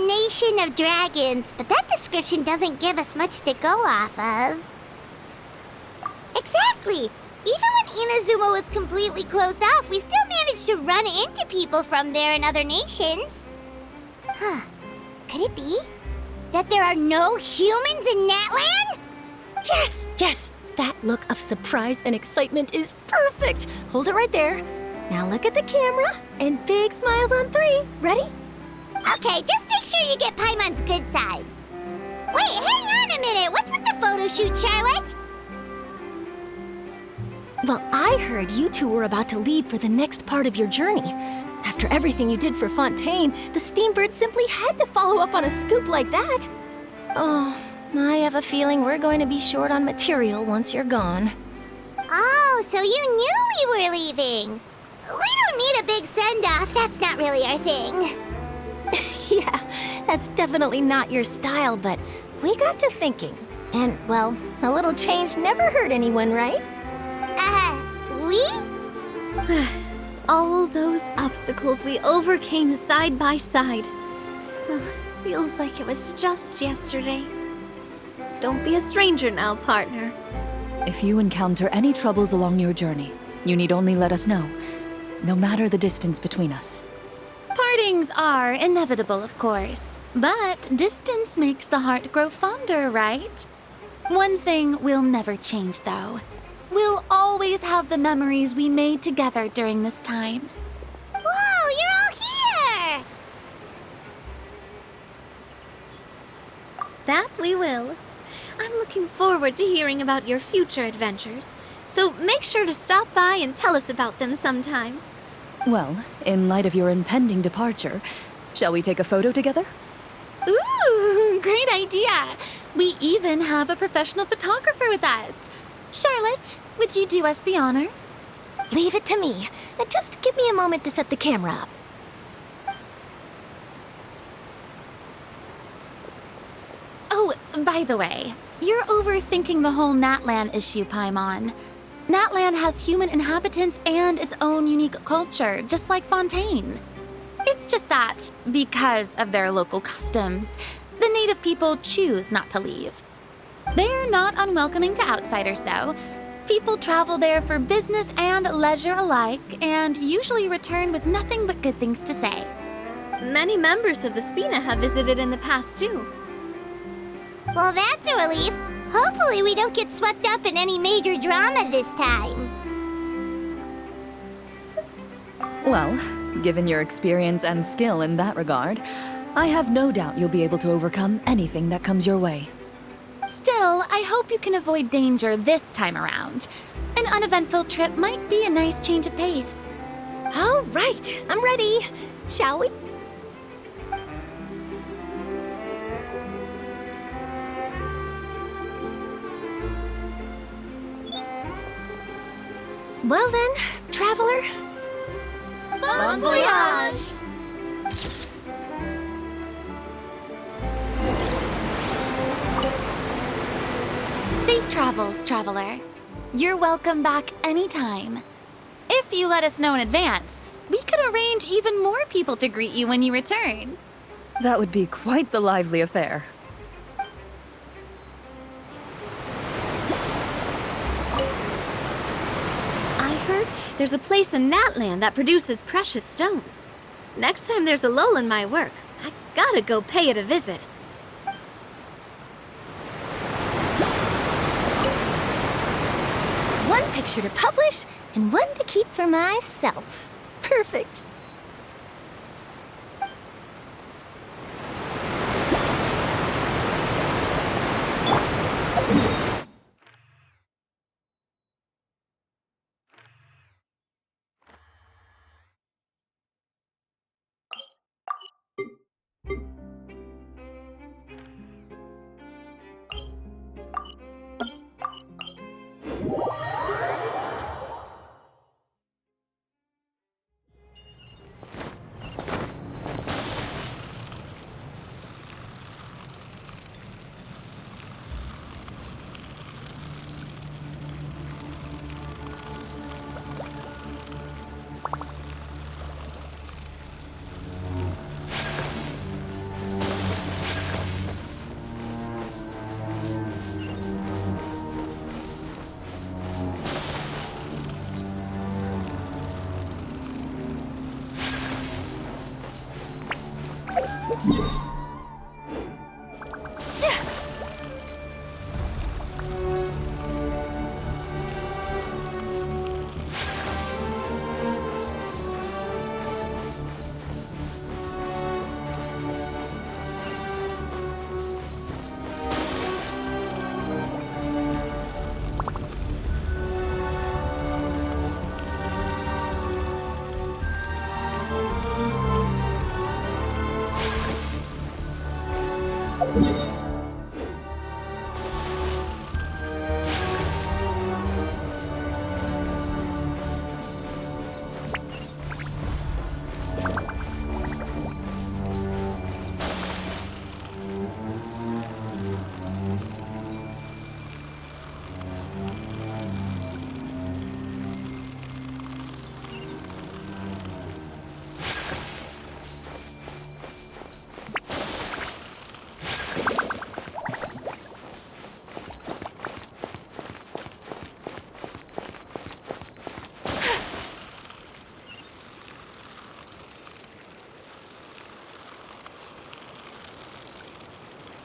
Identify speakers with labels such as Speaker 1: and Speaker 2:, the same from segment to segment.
Speaker 1: nation of dragons, but that description doesn't give us much to go off of. Exactly! Even when Inazuma was completely closed off, we still managed to run into people from there in other nations. Huh. Could it be that there are no humans in Natlan?
Speaker 2: Yes, yes! That look of surprise and excitement is perfect! Hold it right there. Now look at the camera, and big smiles on 3. Ready?
Speaker 1: Okay, just make sure you get Paimon's good side. Wait, hang on a minute! What's with the photo shoot, Charlotte?
Speaker 2: Well, I heard you two were about to leave for the next part of your journey. After everything you did for Fontaine, the Steambird simply had to follow up on a scoop like that. Oh, I have a feeling we're going to be short on material once you're gone.
Speaker 1: Oh, so you knew we were leaving. We don't need a big send-off. That's not really our thing.
Speaker 2: Yeah, that's definitely not your style, but we got to thinking. And, well, a little change never hurt anyone, right?
Speaker 1: We?
Speaker 3: All those obstacles we overcame side by side. Feels like it was just yesterday. Don't be a stranger now, partner.
Speaker 4: If you encounter any troubles along your journey, you need only let us know, no matter the distance between us.
Speaker 5: Partings are inevitable, of course, but distance makes the heart grow fonder, right? One thing will never change, though. We'll always have the memories we made together during this time.
Speaker 1: Whoa, you're all here!
Speaker 3: That we will. I'm looking forward to hearing about your future adventures, so make sure to stop by and tell us about them sometime.
Speaker 4: Well, in light of your impending departure, shall we take a photo together?
Speaker 5: Ooh, great idea! We even have a professional photographer with us. Charlotte, would you do us the honor?
Speaker 2: Leave it to me. Just give me a moment to set the camera up.
Speaker 5: Oh, by the way, you're overthinking the whole Natlan issue, Paimon. Natlan has human inhabitants and its own unique culture, just like Fontaine. It's just that, because of their local customs, the native people choose not to leave. They're not unwelcoming to outsiders, though. People travel there for business and leisure alike, and usually return with nothing but good things to say.
Speaker 3: Many members of the Spina have visited in the past, too.
Speaker 1: Well, that's a relief. Hopefully we don't get swept up in any major drama this time.
Speaker 4: Well, given your experience and skill in that regard, I have no doubt you'll be able to overcome anything that comes your way.
Speaker 5: Still, I hope you can avoid danger this time around. An uneventful trip might be a nice change of pace.
Speaker 2: All right, I'm ready. Shall we? Well then, traveler.
Speaker 5: Bon voyage! Safe travels, traveler. You're welcome back anytime. If you let us know in advance, we could arrange even more people to greet you when you return.
Speaker 4: That would be quite the lively affair.
Speaker 3: I heard there's a place in Natlan that produces precious stones. Next time there's a lull in my work, I gotta go pay it a visit.
Speaker 2: One picture to publish and one to keep for myself. Perfect.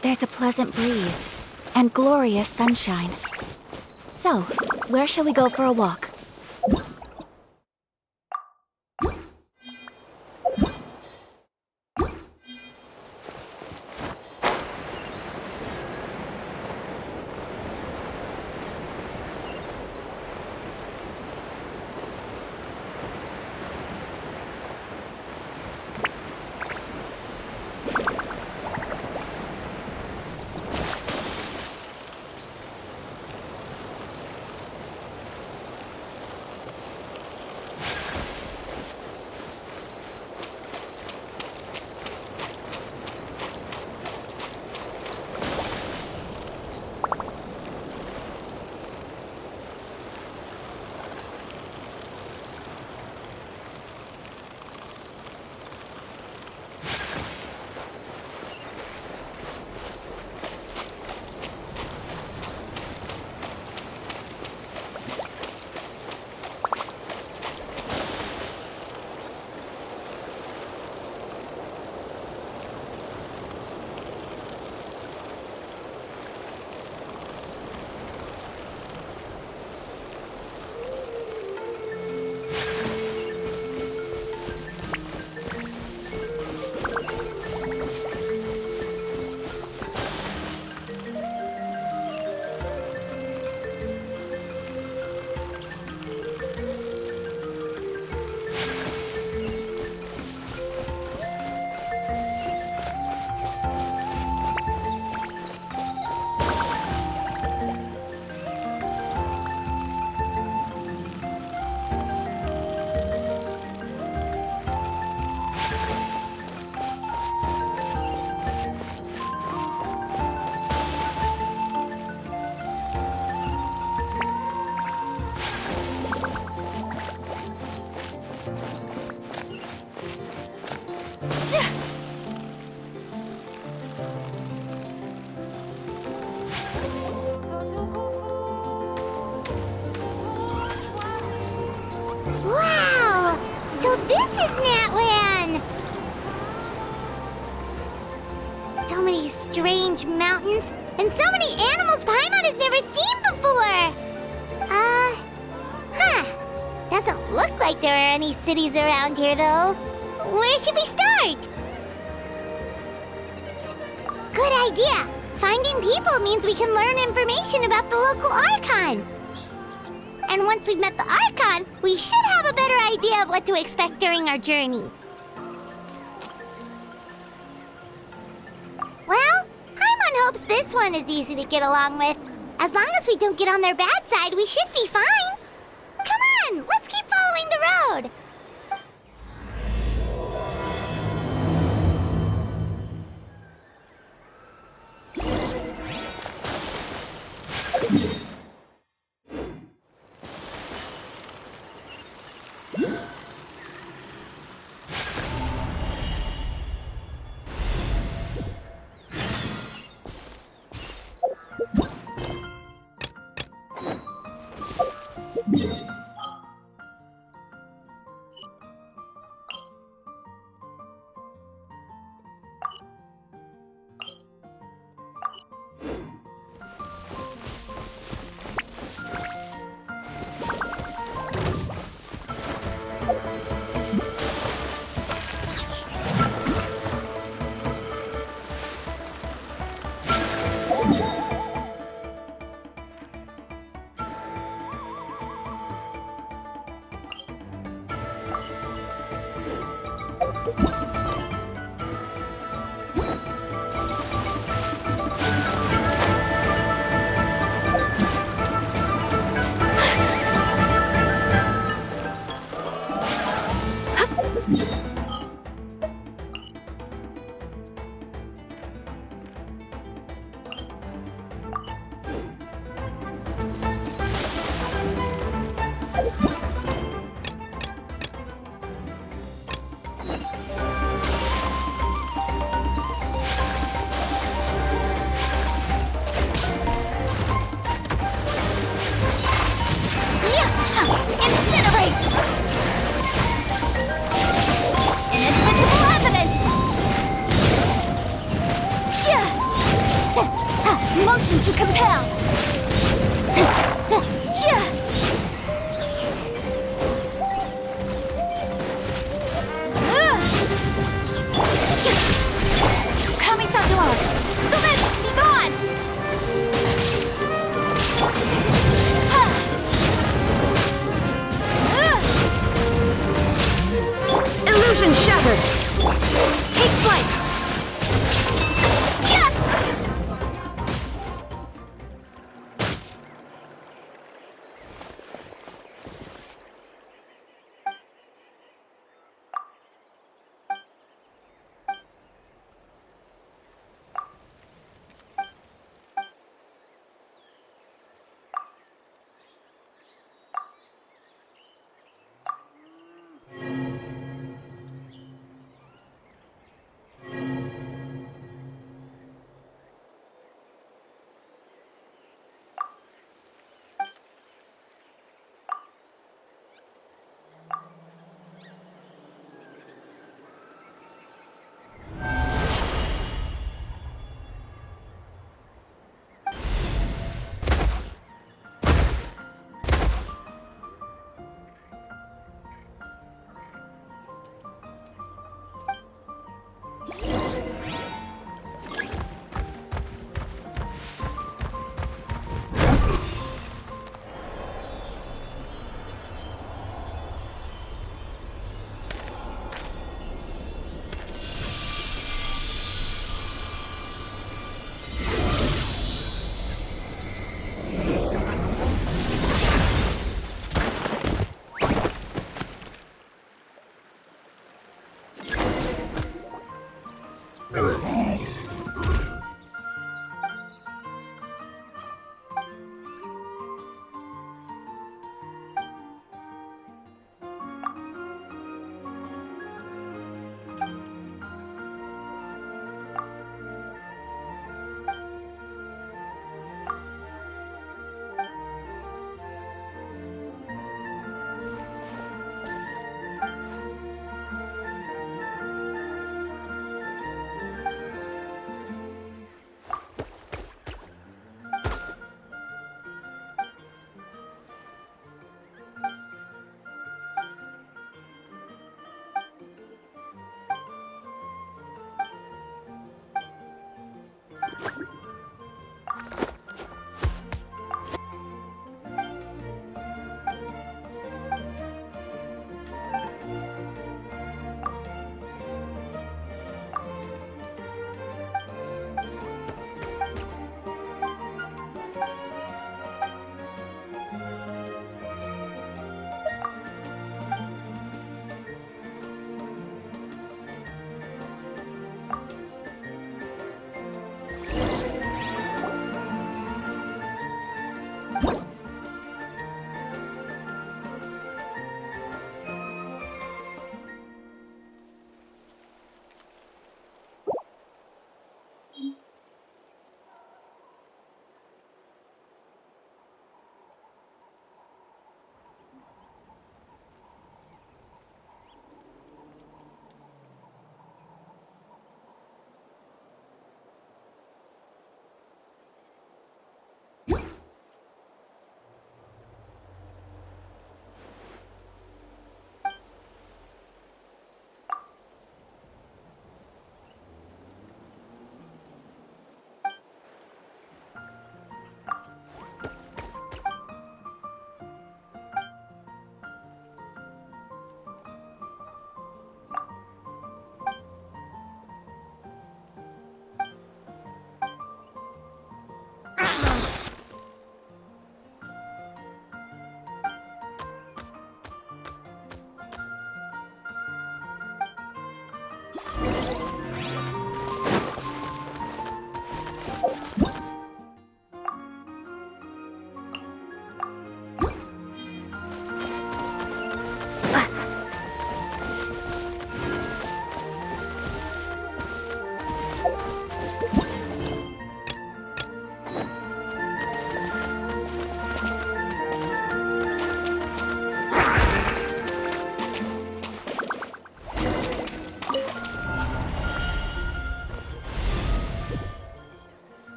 Speaker 5: There's a pleasant breeze and glorious sunshine. So, where shall we go for a walk?
Speaker 1: Wow! So this is Natlan! So many strange mountains, and so many animals Paimon has never seen before! Doesn't look like there are any cities around here, though. Where should we start? Good idea! Finding people means we can learn information about the local Archon. And once we've met the Archon, we should have a better idea of what to expect during our journey. Well, Paimon hopes this one is easy to get along with. As long as we don't get on their bad side, we should be fine. Come on, let's keep following the road. Incinerate! Inadmissible evidence! Motion to compel! Kamisato out! Submit! Be gone!
Speaker 2: Illusion shattered! Take flight!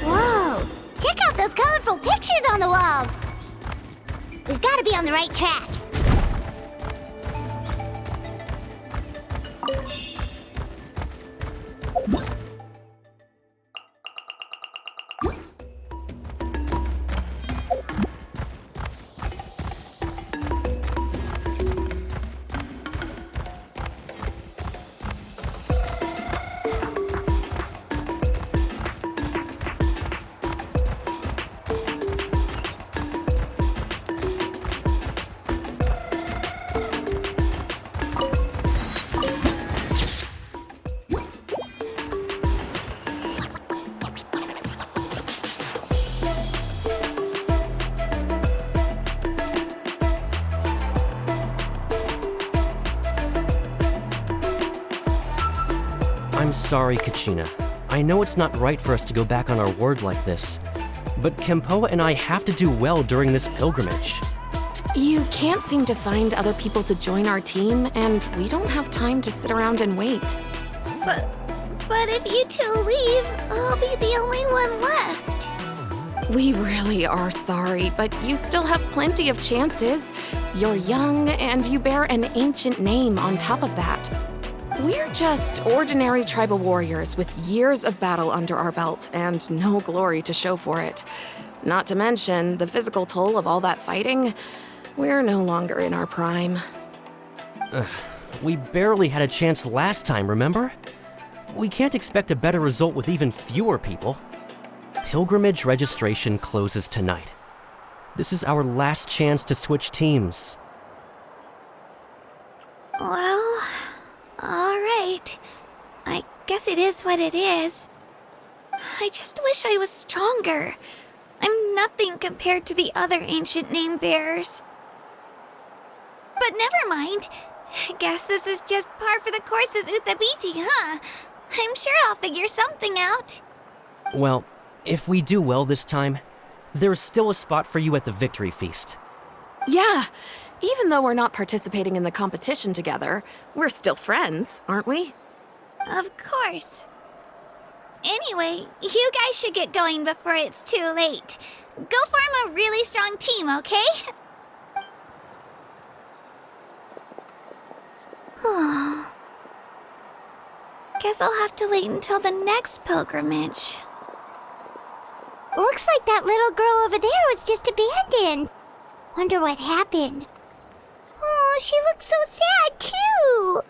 Speaker 1: Whoa! Check out those colorful pictures on the walls! We've got to be on the right track.
Speaker 6: I'm sorry, Kachina. I know it's not right for us to go back on our word like this, but Kempoa and I have to do well during this pilgrimage.
Speaker 7: You can't seem to find other people to join our team, and we don't have time to sit around and wait.
Speaker 3: But if you two leave, I'll be the only one left.
Speaker 7: We really are sorry, but you still have plenty of chances. You're young, and you bear an ancient name on top of that. We're just ordinary tribal warriors with years of battle under our belt and no glory to show for it. Not to mention the physical toll of all that fighting. We're no longer in our prime.
Speaker 6: We barely had a chance last time, remember? We can't expect a better result with even fewer people. Pilgrimage registration closes tonight. This is our last chance to switch teams.
Speaker 3: Well, all right. I guess it is what it is. I just wish I was stronger. I'm nothing compared to the other ancient name bearers. But never mind. Guess this is just par for the course as Uthabiti, huh? I'm sure I'll figure something out.
Speaker 6: Well, if we do well this time, there's still a spot for you at the victory feast.
Speaker 7: Yeah, even though we're not participating in the competition together, we're still friends, aren't we?
Speaker 3: Of course. Anyway, you guys should get going before it's too late. Go form a really strong team, okay? Guess I'll have to wait until the next pilgrimage.
Speaker 1: Looks like that little girl over there was just abandoned. Wonder what happened. Oh, she looks so sad, too.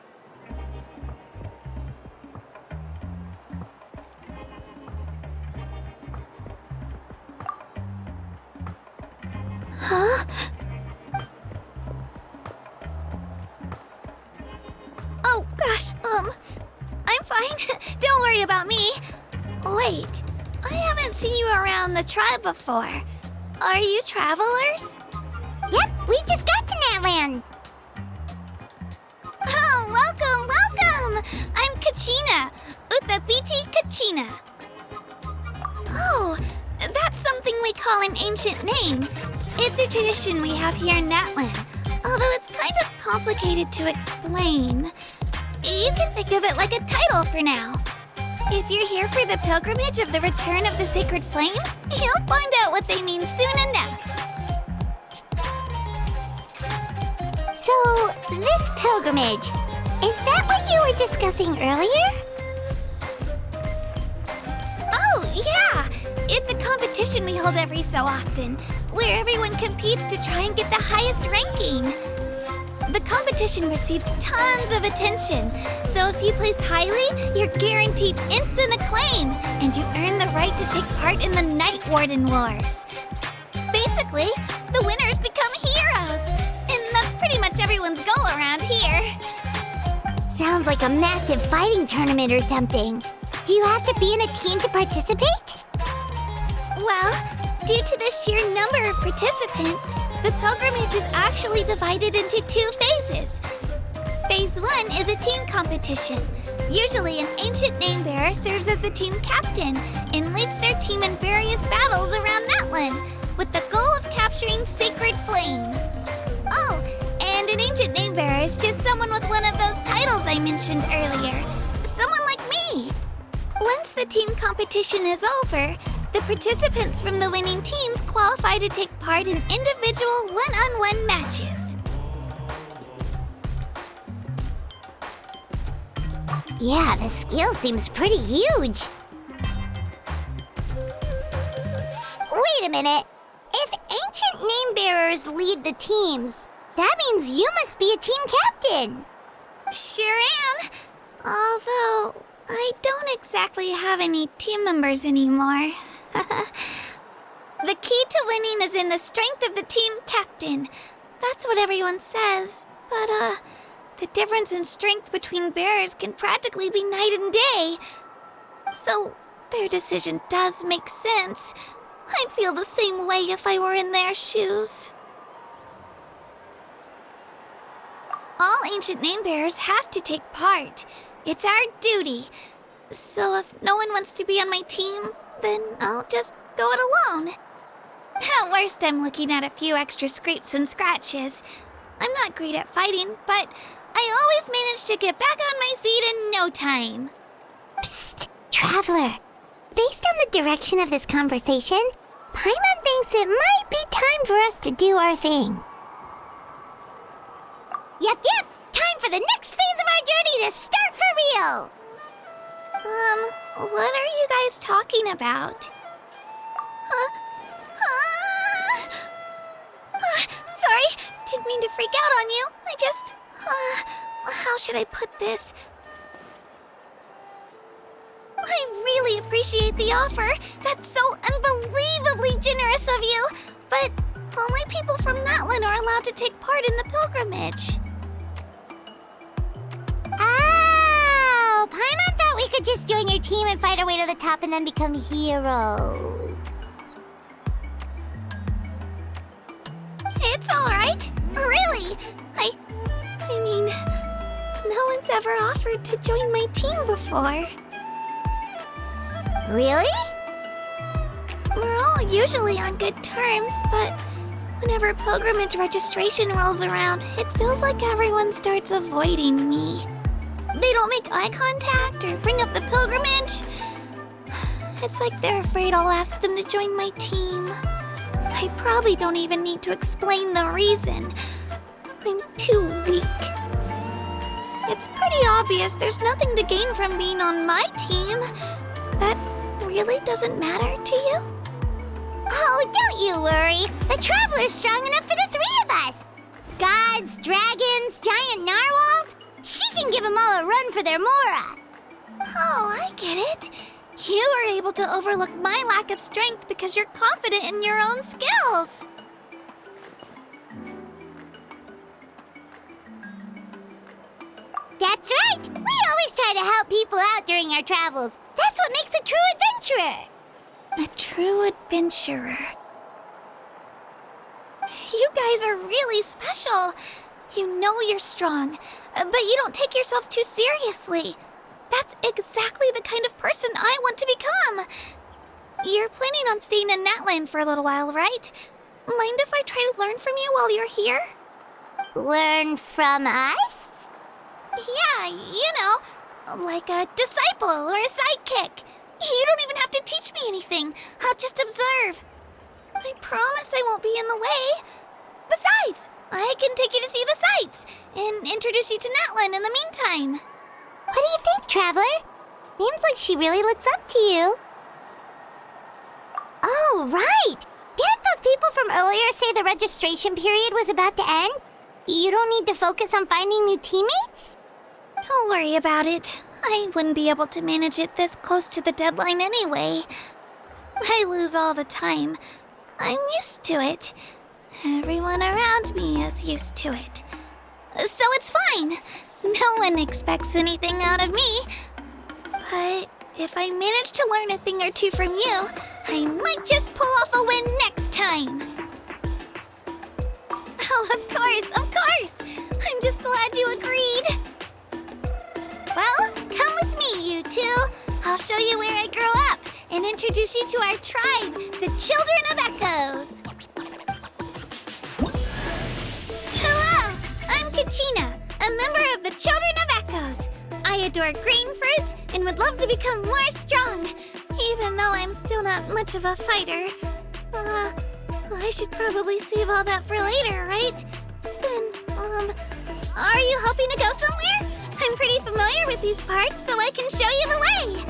Speaker 3: Huh? Oh, gosh, I'm fine. Don't worry about me. Wait, I haven't seen you around the tribe before. Are you travelers?
Speaker 1: Yep, we just got to Natlan.
Speaker 3: Oh, welcome, welcome! I'm Kachina, Uthabiti Kachina. Oh, that's something we call an ancient name. It's a tradition we have here in Natlan, although it's kind of complicated to explain. You can think of it like a title for now. If you're here for the pilgrimage of the return of the sacred flame, you'll find out what they mean soon enough.
Speaker 1: So, this pilgrimage, is that what you were discussing earlier?
Speaker 3: Oh, yeah! It's a competition we hold every so often, where everyone competes to try and get the highest ranking. The competition receives tons of attention, so if you place highly, you're guaranteed instant acclaim, and you earn the right to take part in the Night Warden Wars. Basically, the winners become heroes, and that's pretty much everyone's goal around here.
Speaker 1: Sounds like a massive fighting tournament or something. Do you have to be in a team to participate?
Speaker 3: Well, due to the sheer number of participants, the pilgrimage is actually divided into 2 phases. Phase 1 is a team competition. Usually, an ancient namebearer serves as the team captain and leads their team in various battles around Natlan, with the goal of capturing Sacred Flame. Oh, and an ancient namebearer is just someone with one of those titles I mentioned earlier. Someone like me. Once the team competition is over, the participants from the winning teams qualify to take part in individual one-on-one matches.
Speaker 1: Yeah, the skill seems pretty huge. Wait a minute. If ancient namebearers lead the teams, that means you must be a team captain.
Speaker 3: Sure am. Although, I don't exactly have any team members anymore. The key to winning is in the strength of the team captain. That's what everyone says. But, the difference in strength between bearers can practically be night and day. So, their decision does make sense. I'd feel the same way if I were in their shoes. All ancient namebearers have to take part. It's our duty. So if no one wants to be on my team, then I'll just go it alone. At worst, I'm looking at a few extra scrapes and scratches. I'm not great at fighting, but I always manage to get back on my feet in no time.
Speaker 1: Psst, Traveler. Based on the direction of this conversation, Paimon thinks it might be time for us to do our thing. Yep, time for the next phase of our journey to start for real!
Speaker 3: What are you guys talking about? Sorry, didn't mean to freak out on you. I just, how should I put this? I really appreciate the offer. That's so unbelievably generous of you. But only people from Natlan are allowed to take part in the pilgrimage.
Speaker 1: Oh, Paimon thought we could just join your team and fight our way to the top and then become heroes.
Speaker 3: It's all right. Really. I mean, no one's ever offered to join my team before.
Speaker 1: Really?
Speaker 3: We're all usually on good terms, but whenever pilgrimage registration rolls around, it feels like everyone starts avoiding me. They don't make eye contact or bring up the pilgrimage. It's like they're afraid I'll ask them to join my team. I probably don't even need to explain the reason. I'm too weak. It's pretty obvious there's nothing to gain from being on my team. That really doesn't matter to you?
Speaker 1: Oh, don't you worry. The Traveler's strong enough for the 3 of us. Gods, dragons, giant narwhals. She can give them all a run for their Mora.
Speaker 3: Oh, I get it. You were able to overlook my lack of strength because you're confident in your own skills.
Speaker 1: That's right. We always try to help people out during our travels. That's what makes a true adventurer.
Speaker 3: A true adventurer. You guys are really special. You know you're strong, but you don't take yourselves too seriously. That's exactly the kind of person I want to become. You're planning on staying in Natlan for a little while, right? Mind if I try to learn from you while you're here?
Speaker 1: Learn from us?
Speaker 3: Yeah, you know, like a disciple or a sidekick. You don't even have to teach me anything. I'll just observe. I promise I won't be in the way. Besides, I can take you to see the sights and introduce you to Natlan in the meantime.
Speaker 1: What do you think, Traveler? Seems like she really looks up to you. Oh, right! Didn't those people from earlier say the registration period was about to end? You don't need to focus on finding new teammates?
Speaker 3: Don't worry about it. I wouldn't be able to manage it this close to the deadline anyway. I lose all the time. I'm used to it. Everyone around me is used to it. So it's fine. No one expects anything out of me. But if I manage to learn a thing or two from you, I might just pull off a win next time. Oh, of course! I'm just glad you agreed. Well, come with me, you two. I'll show you where I grew up and introduce you to our tribe, the Children of Echoes. Hello, I'm Kachina, a member of the Children of Echoes. I adore green fruits and would love to become more strong, even though I'm still not much of a fighter. I should probably save all that for later, right? Then, are you hoping to go somewhere? I'm pretty familiar with these parts, so I can show you the way.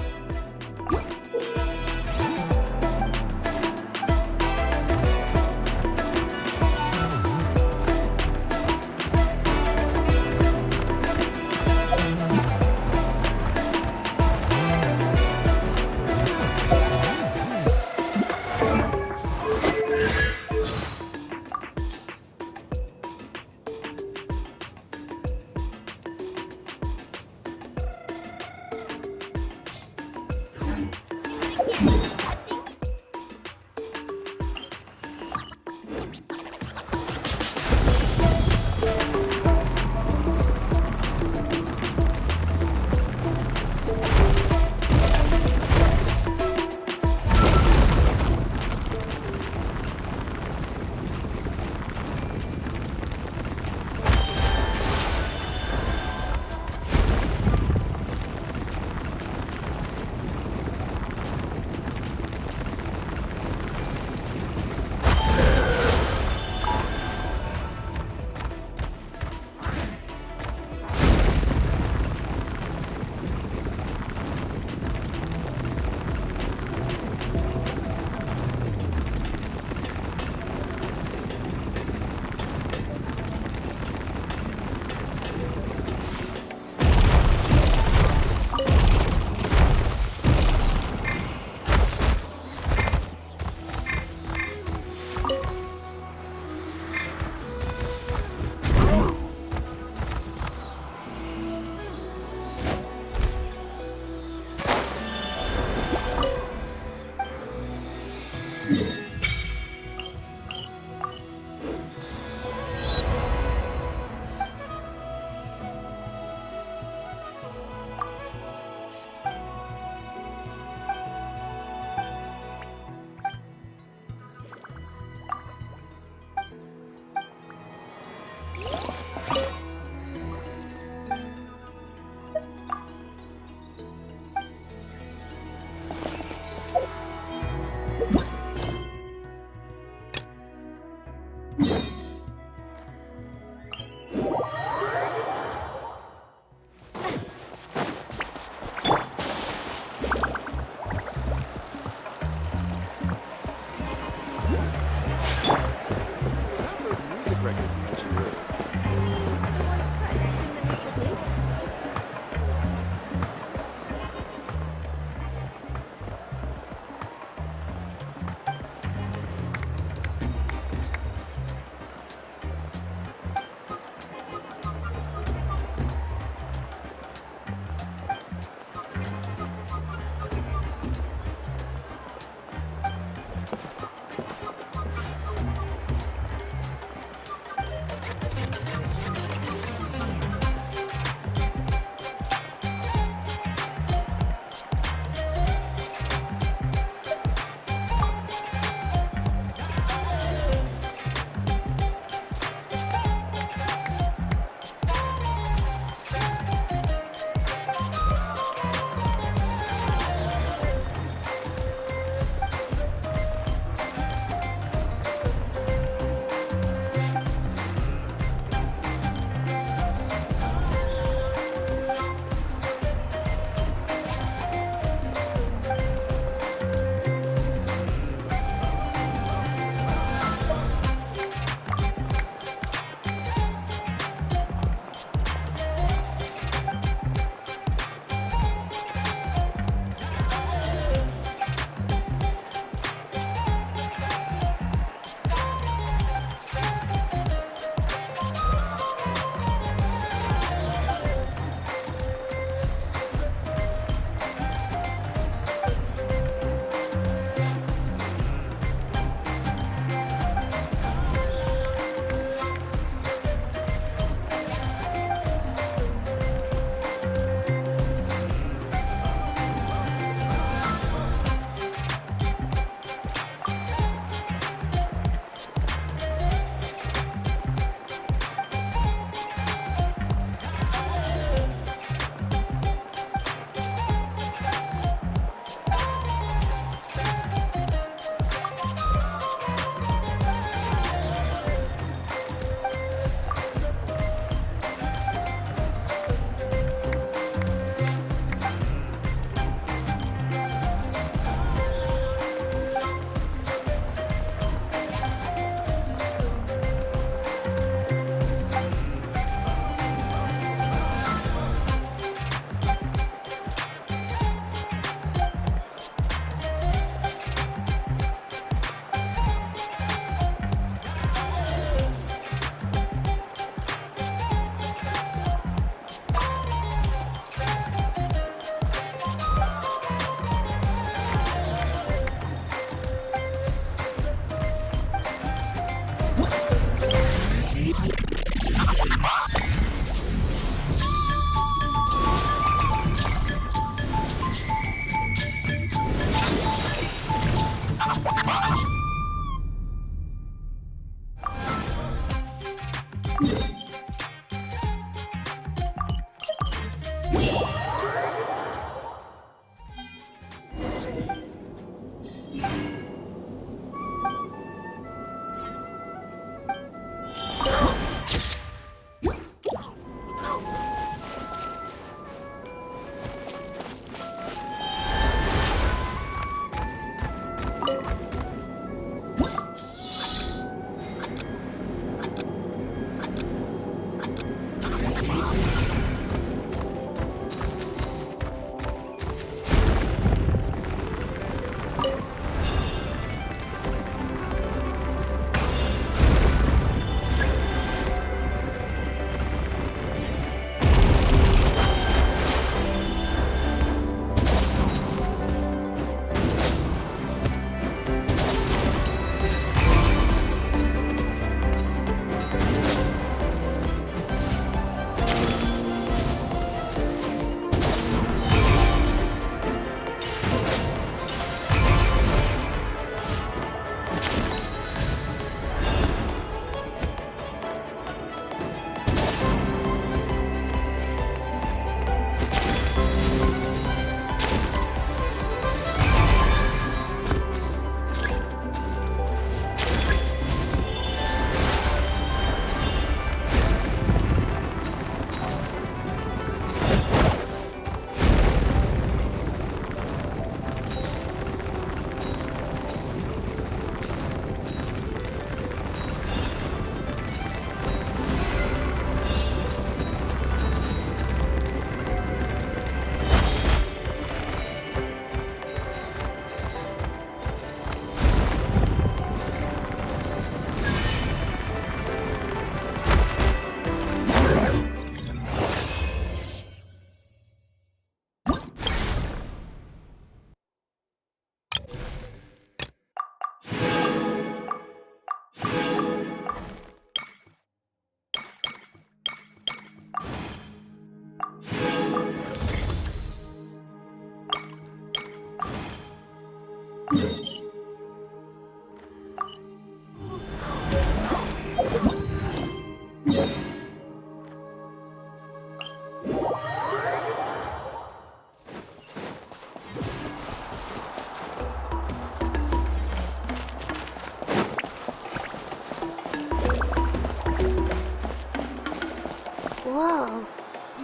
Speaker 1: Whoa.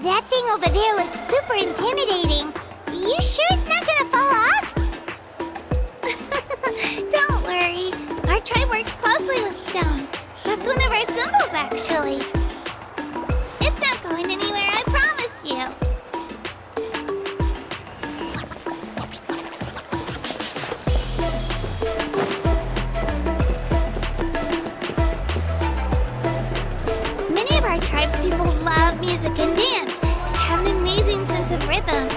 Speaker 1: That thing over there looks super intimidating. You sure it's not gonna fall off?
Speaker 3: Don't worry. Our tribe works closely with stone. That's one of our symbols, actually. It's not going anywhere, I promise you. Many of our tribespeople love music and dance. They have an amazing sense of rhythm.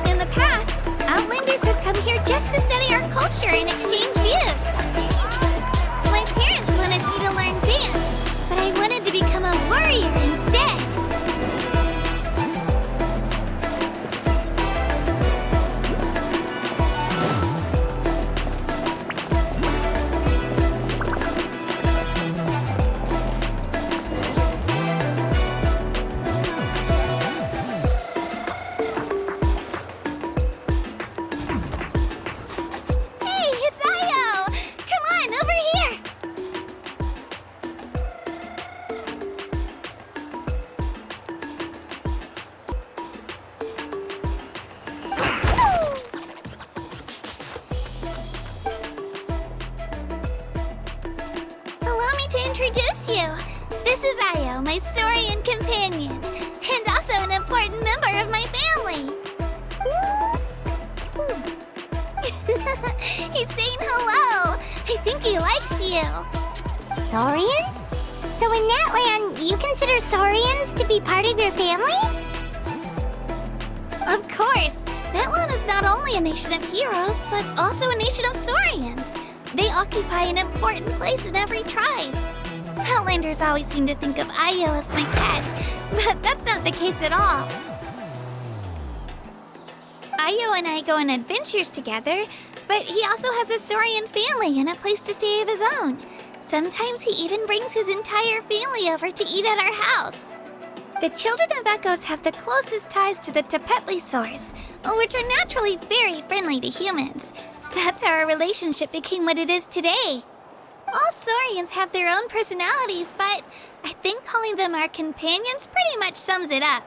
Speaker 3: In the past, Outlanders have come here just to study our culture and exchange views. My parents wanted me to learn dance, but I wanted to become a warrior instead. Hey, it's Io! Come on, over here! Allow me to introduce you. This is Io, my Saurian companion, and also an important member of my family. He's saying hello. I think he likes you.
Speaker 1: Saurian? So in Natlan, you consider Saurians to be part of your family?
Speaker 3: Of course, Natlan is not only a nation of heroes, but also a nation of Saurians. They occupy an important place in every tribe. Outlanders always seem to think of Io as my pet, but that's not the case at all. Io and I go on adventures together, but he also has a Saurian family and a place to stay of his own. Sometimes he even brings his entire family over to eat at our house. The children of echoes have the closest ties to the Tepetlisaurs, which are naturally very friendly to humans. That's how our relationship became what it is today. All saurians have their own personalities, but I think calling them our companions pretty much sums it up.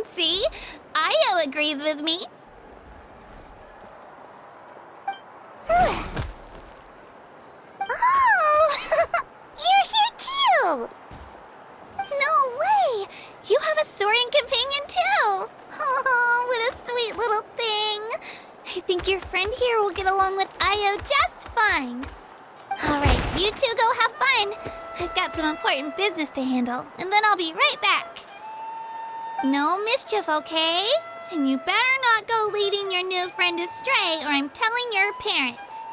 Speaker 3: See? Io agrees with me.
Speaker 1: Oh! You're here too!
Speaker 3: No way! You have a saurian companion too! Oh, what a sweet little thing! I think your friend here will get along with Io just fine. Alright, you two go have fun. I've got some important business to handle, and then I'll be right back. No mischief, okay? And you better not go leading your new friend astray, or I'm telling your parents.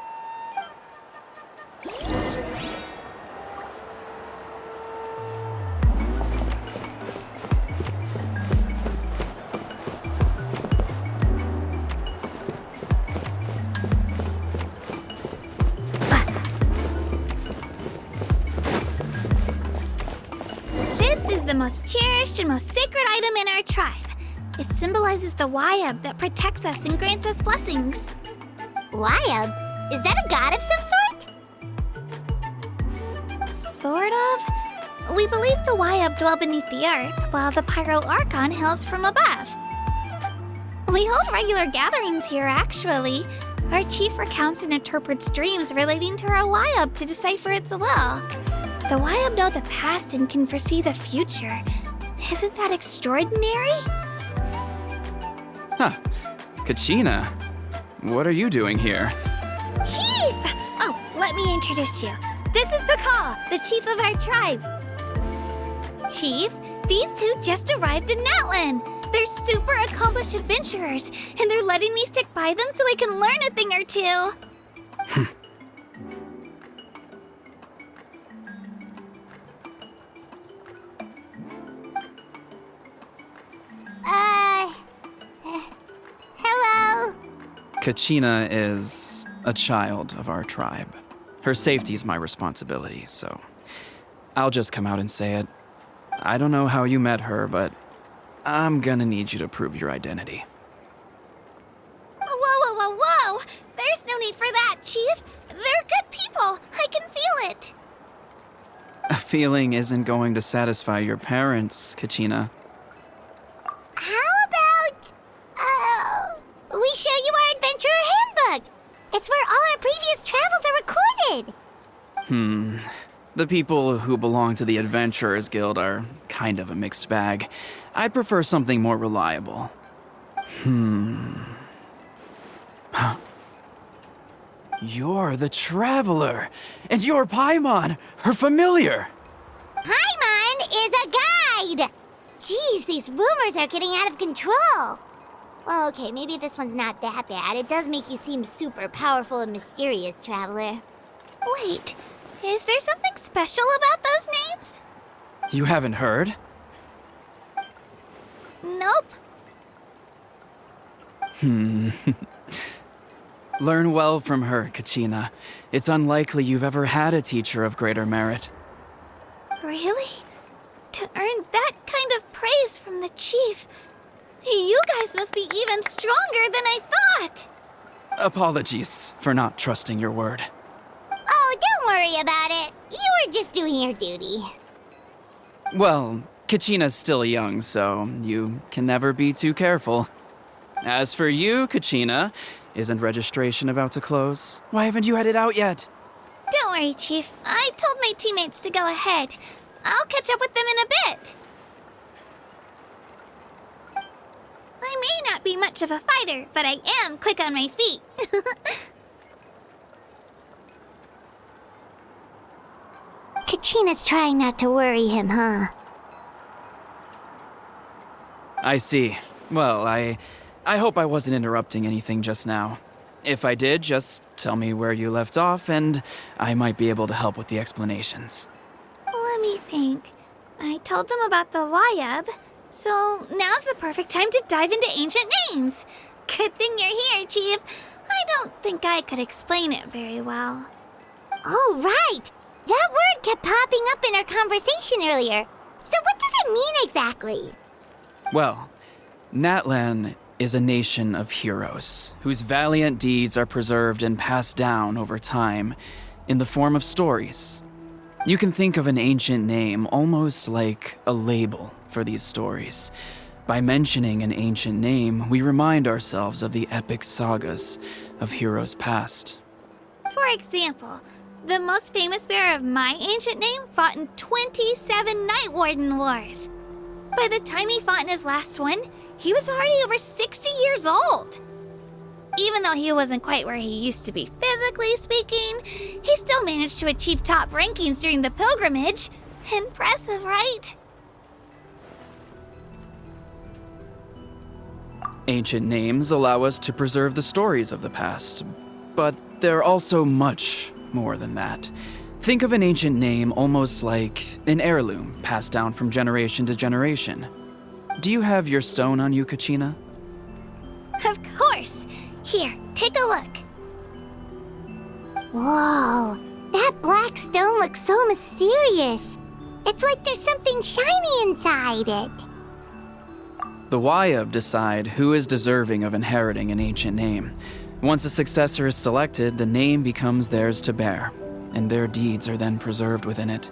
Speaker 3: This is the most cherished and most sacred item in our tribe. It symbolizes the Wyab that protects us and grants us blessings.
Speaker 1: Wyab? Is that a god of some sort?
Speaker 3: Sort of. We believe the Wyab dwell beneath the earth, while the Pyro Archon hails from above. We hold regular gatherings here, actually. Our chief recounts and interprets dreams relating to our Wyab to decipher its will. The Wyab know the past and can foresee the future. Isn't that extraordinary?
Speaker 8: Huh. Kachina, what are you doing here?
Speaker 3: Chief! Oh, let me introduce you. This is Pakal, the chief of our tribe. Chief, these two just arrived in Natlan. They're super accomplished adventurers, and they're letting me stick by them so I can learn a thing or two.
Speaker 1: Hello?
Speaker 8: Kachina is a child of our tribe. Her safety's my responsibility, so I'll just come out and say it. I don't know how you met her, but I'm gonna need you to prove your identity.
Speaker 3: Whoa. There's no need for that, Chief. They're good people. I can feel it.
Speaker 8: A feeling isn't going to satisfy your parents, Kachina.
Speaker 1: How about, we show you our adventurer handbook? It's where all our previous travels are recorded.
Speaker 8: The people who belong to the Adventurers Guild are kind of a mixed bag. I'd prefer something more reliable. You're the Traveler, and you're Paimon, her familiar.
Speaker 1: Paimon is a guide! Jeez, these rumors are getting out of control. Well, okay, maybe this one's not that bad. It does make you seem super powerful and mysterious, Traveler.
Speaker 3: Wait, is there something special about those names?
Speaker 8: You haven't heard?
Speaker 3: Nope.
Speaker 8: Learn well from her, Kachina. It's unlikely you've ever had a teacher of greater merit.
Speaker 3: Really? To earn that kind of praise from the chief, you guys must be even stronger than I thought.
Speaker 8: Apologies for not trusting your word.
Speaker 1: Oh, don't worry about it. You were just doing your duty.
Speaker 8: Well, Kachina's still young, so you can never be too careful. As for you, Kachina, isn't registration about to close? Why haven't you headed out yet?
Speaker 3: Don't worry, Chief. I told my teammates to go ahead. I'll catch up with them in a bit. I may not be much of a fighter, but I am quick on my feet.
Speaker 1: Kachina's trying not to worry him, huh?
Speaker 8: I see. Well, I hope I wasn't interrupting anything just now. If I did, just tell me where you left off, and I might be able to help with the explanations.
Speaker 3: Let me think. I told them about the Wyab, so now's the perfect time to dive into ancient names. Good thing you're here, Chief. I don't think I could explain it very well.
Speaker 1: Oh, right! That word kept popping up in our conversation earlier. So what does it mean exactly?
Speaker 8: Well, Natlan is a nation of heroes whose valiant deeds are preserved and passed down over time in the form of stories. You can think of an ancient name almost like a label for these stories. By mentioning an ancient name, we remind ourselves of the epic sagas of heroes past.
Speaker 3: For example, the most famous bearer of my ancient name fought in 27 Night Warden Wars. By the time he fought in his last one, he was already over 60 years old. Even though he wasn't quite where he used to be physically speaking, he still managed to achieve top rankings during the pilgrimage. Impressive, right?
Speaker 8: Ancient names allow us to preserve the stories of the past, but they're also much more than that. Think of an ancient name almost like an heirloom passed down from generation to generation. Do you have your stone on you, Kachina?
Speaker 3: Of course. Here, take a look.
Speaker 1: Whoa, that black stone looks so mysterious. It's like there's something shiny inside it.
Speaker 8: The Wayab decide who is deserving of inheriting an ancient name. Once a successor is selected, the name becomes theirs to bear, and their deeds are then preserved within it.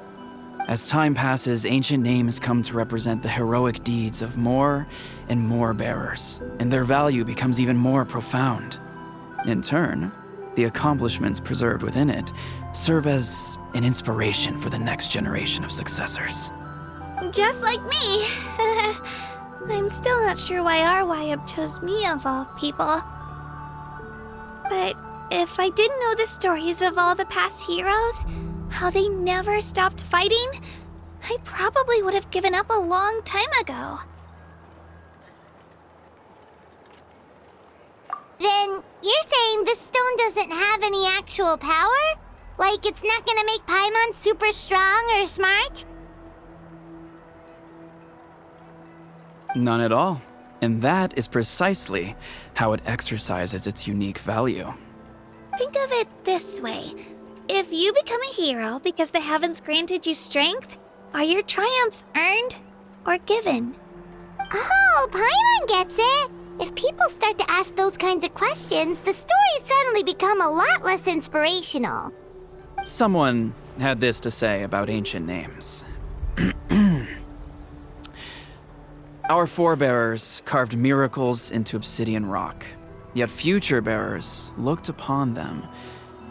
Speaker 8: As time passes, ancient names come to represent the heroic deeds of more and more bearers, and their value becomes even more profound. In turn, the accomplishments preserved within it serve as an inspiration for the next generation of successors.
Speaker 3: Just like me. I'm still not sure why our Wayab chose me of all people. But if I didn't know the stories of all the past heroes, how they never stopped fighting, I probably would have given up a long time ago.
Speaker 1: Then you're saying this stone doesn't have any actual power? Like it's not gonna make Paimon super strong or smart?
Speaker 8: None at all. And that is precisely how it exercises its unique value.
Speaker 3: Think of it this way. If you become a hero because the heavens granted you strength, are your triumphs earned or given?
Speaker 1: Oh, Paimon gets it! If people start to ask those kinds of questions, the stories suddenly become a lot less inspirational.
Speaker 8: Someone had this to say about ancient names. Our forebears carved miracles into obsidian rock, yet future bearers looked upon them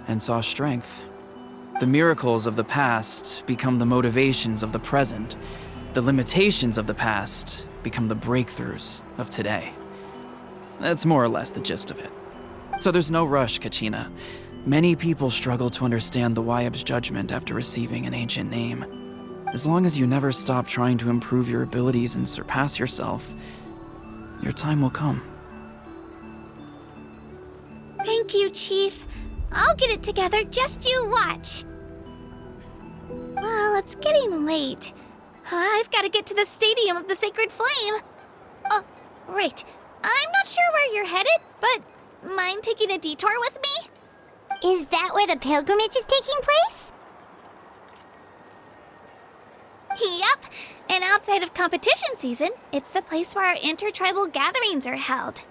Speaker 8: and saw strength. The miracles of the past become the motivations of the present. The limitations of the past become the breakthroughs of today. That's more or less the gist of it. So there's no rush, Kachina. Many people struggle to understand the Wayab's judgment after receiving an ancient name. As long as you never stop trying to improve your abilities and surpass yourself, your time will come.
Speaker 3: Thank you, Chief. I'll get it together, just you watch. Well, it's getting late. I've got to get to the Stadium of the Sacred Flame. Oh, right. I'm not sure where you're headed, but mind taking a detour with me?
Speaker 1: Is that where the pilgrimage is taking place?
Speaker 3: Yep, and outside of competition season, it's the place where our intertribal gatherings are held.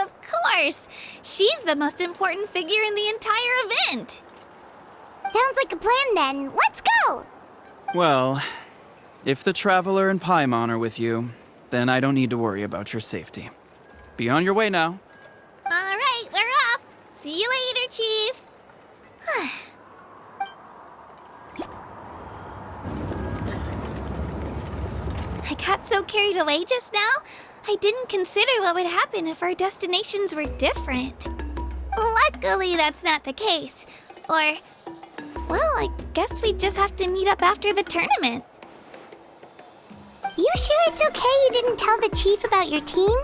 Speaker 3: Of course! She's the most important figure in the entire event!
Speaker 1: Sounds like a plan then. Let's go!
Speaker 8: Well, if the Traveler and Paimon are with you, then I don't need to worry about your safety. Be on your way now.
Speaker 3: All right, we're off. See you later, Chief. I got so carried away just now, I didn't consider what would happen if our destinations were different. Luckily, that's not the case. Or, well, I guess we just have to meet up after the tournament.
Speaker 1: You sure it's okay you didn't tell the chief about your team?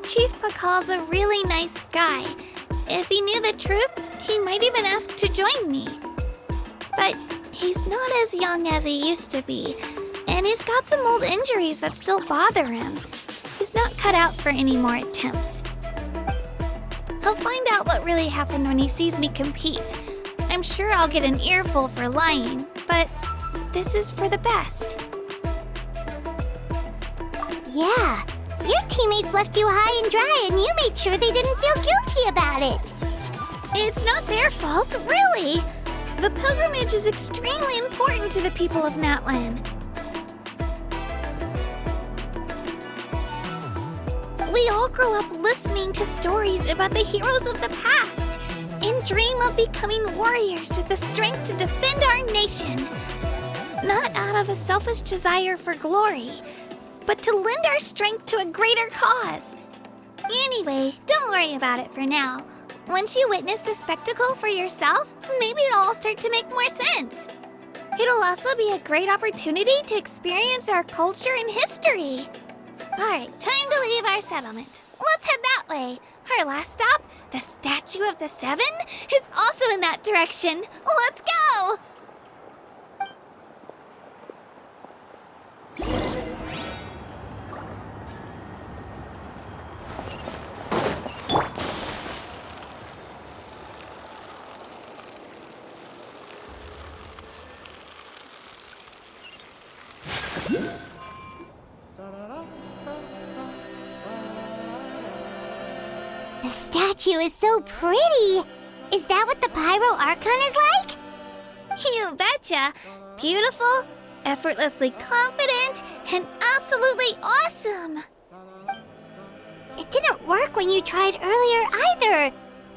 Speaker 3: Chief Pakal's a really nice guy. If he knew the truth, he might even ask to join me. But he's not as young as he used to be, and he's got some old injuries that still bother him. He is not cut out for any more attempts. He'll find out what really happened when he sees me compete. I'm sure I'll get an earful for lying, but this is for the best.
Speaker 1: Yeah, your teammates left you high and dry and you made sure they didn't feel guilty about it.
Speaker 3: It's not their fault, really. The pilgrimage is extremely important to the people of Natlan. We all grow up listening to stories about the heroes of the past and dream of becoming warriors with the strength to defend our nation. Not out of a selfish desire for glory, but to lend our strength to a greater cause. Anyway, don't worry about it for now. Once you witness the spectacle for yourself, maybe it'll all start to make more sense. It'll also be a great opportunity to experience our culture and history. Alright, time to leave our settlement. Let's head that way. Our last stop, the Statue of the Seven, is also in that direction. Let's go!
Speaker 1: The statue is so pretty. Is that what the Pyro Archon is like?
Speaker 3: You betcha. Beautiful, effortlessly confident, and absolutely awesome.
Speaker 1: It didn't work when you tried earlier either.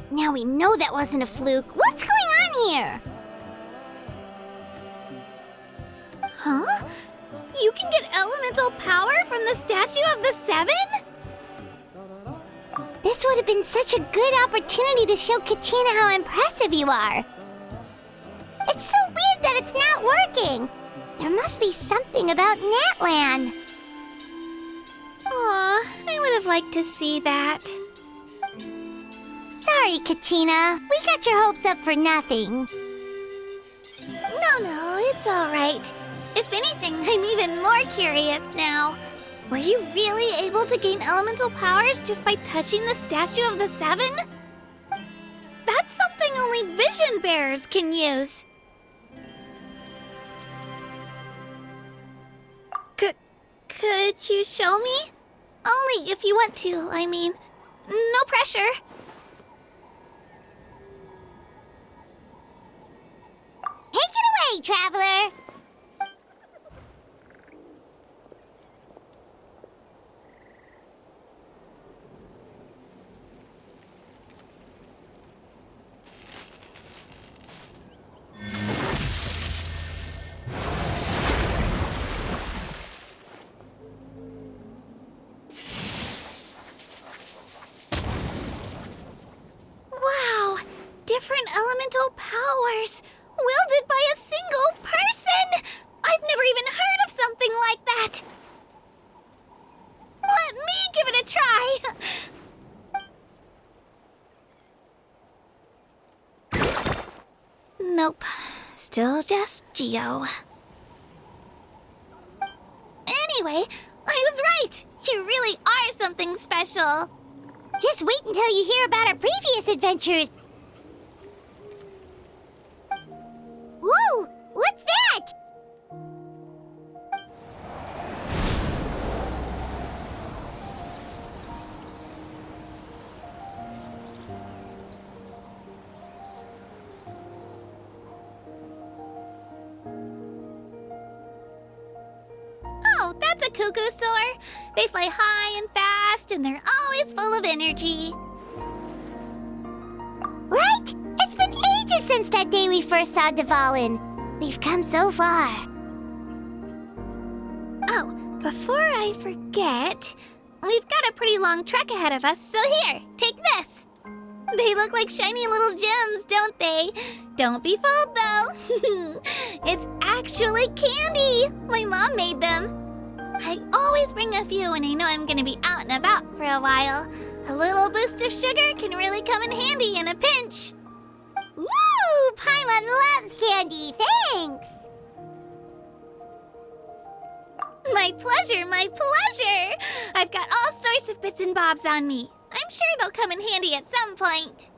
Speaker 1: Now we know that wasn't a fluke. What's going on here?
Speaker 3: Huh? You can get elemental power from the Statue of the Seven?
Speaker 1: This would have been such a good opportunity to show Katina how impressive you are. It's so weird that it's not working. There must be something about Natlan.
Speaker 3: Aw, I would have liked to see that.
Speaker 1: Sorry, Katina. We got your hopes up for nothing.
Speaker 3: No, it's all right. If anything, I'm even more curious now. Were you really able to gain elemental powers just by touching the Statue of the Seven? That's something only vision bearers can use. Could you show me? Only if you want to, I mean. No pressure.
Speaker 1: Take it away, traveler.
Speaker 3: Different elemental powers, wielded by a single person! I've never even heard of something like that! Let me give it a try! Nope, still just Geo. Anyway, I was right! You really are something special!
Speaker 1: Just wait until you hear about our previous adventures. Whoa! What's that?
Speaker 3: Oh, that's a cuckoo soar. They fly high and fast, and they're always full of energy.
Speaker 1: Right? It's been ages since that day we first saw Dvalin. We've come so far.
Speaker 3: Oh, before I forget, we've got a pretty long trek ahead of us, so here, take this. They look like shiny little gems, don't they? Don't be fooled, though. It's actually candy. My mom made them. I always bring a few when I know I'm gonna be out and about for a while. A little boost of sugar can really come in handy in a pinch.
Speaker 1: Woo! Paimon loves candy. Thanks.
Speaker 3: My pleasure, my pleasure! I've got all sorts of bits and bobs on me. I'm sure they'll come in handy at some point.